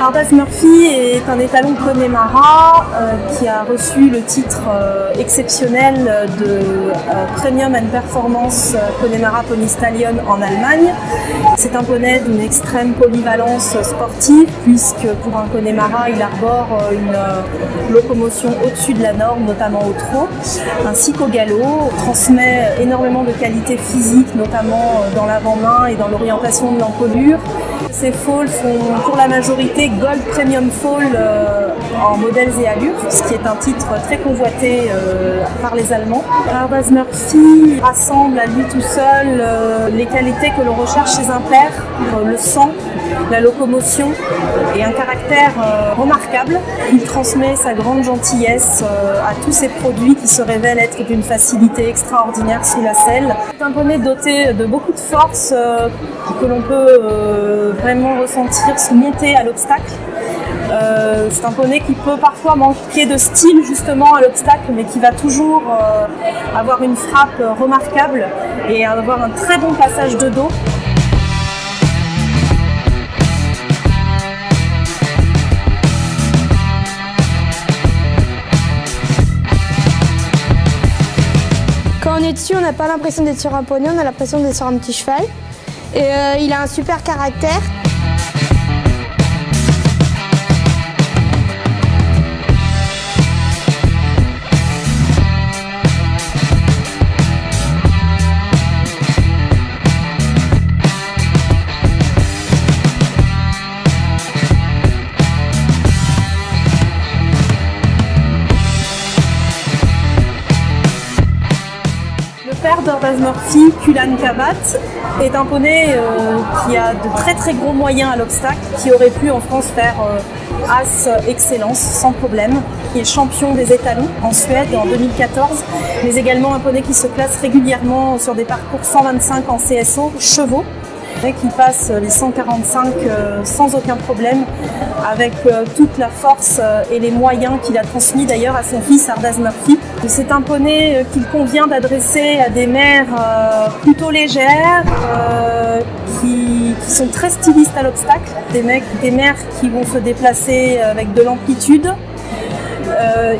Ardaz Murphy est un étalon Connemara qui a reçu le titre exceptionnel de Premium and Performance Connemara Pony Stallion en Allemagne. C'est un poney d'une extrême polyvalence sportive puisque pour un Connemara il arbore une locomotion au-dessus de la norme, notamment au trot, ainsi qu'au galop. Il transmet énormément de qualités physiques, notamment dans l'avant-main et dans l'orientation de l'encolure. Ces foals sont pour la majorité Gold Premium Foal en modèles et allures, ce qui est un titre très convoité par les Allemands. Ardaz Murphy rassemble à lui tout seul les qualités que l'on recherche chez un père, le sang, la locomotion et un caractère remarquable. Il transmet sa grande gentillesse à tous ses produits qui se révèlent être d'une facilité extraordinaire sous la selle. C'est un poney doté de beaucoup de force que l'on peut vraiment ressentir se monter à l'obstacle. C'est un poney qui peut parfois manquer de style justement à l'obstacle, mais qui va toujours avoir une frappe remarquable et avoir un très bon passage de dos. Quand on est dessus, on n'a pas l'impression d'être sur un poney, on a l'impression d'être sur un petit cheval. Et il a un super caractère. Le père d'Ardaz Murphy, Kulan Kabat, est un poney qui a de très très gros moyens à l'obstacle, qui aurait pu en France faire As Excellence sans problème, qui est champion des étalons en Suède en 2014, mais également un poney qui se classe régulièrement sur des parcours 125 en CSO, chevaux, qui passe les 145 sans aucun problème, avec toute la force et les moyens qu'il a transmis d'ailleurs à son fils Ardaz Murphy. C'est un poney qu'il convient d'adresser à des mères plutôt légères, qui sont très stylistes à l'obstacle, des mères qui vont se déplacer avec de l'amplitude.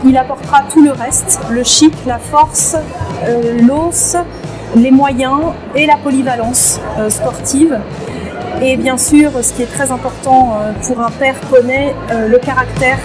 Il apportera tout le reste, le chic, la force, l'os, les moyens et la polyvalence sportive. Et bien sûr, ce qui est très important pour un père poney, le caractère.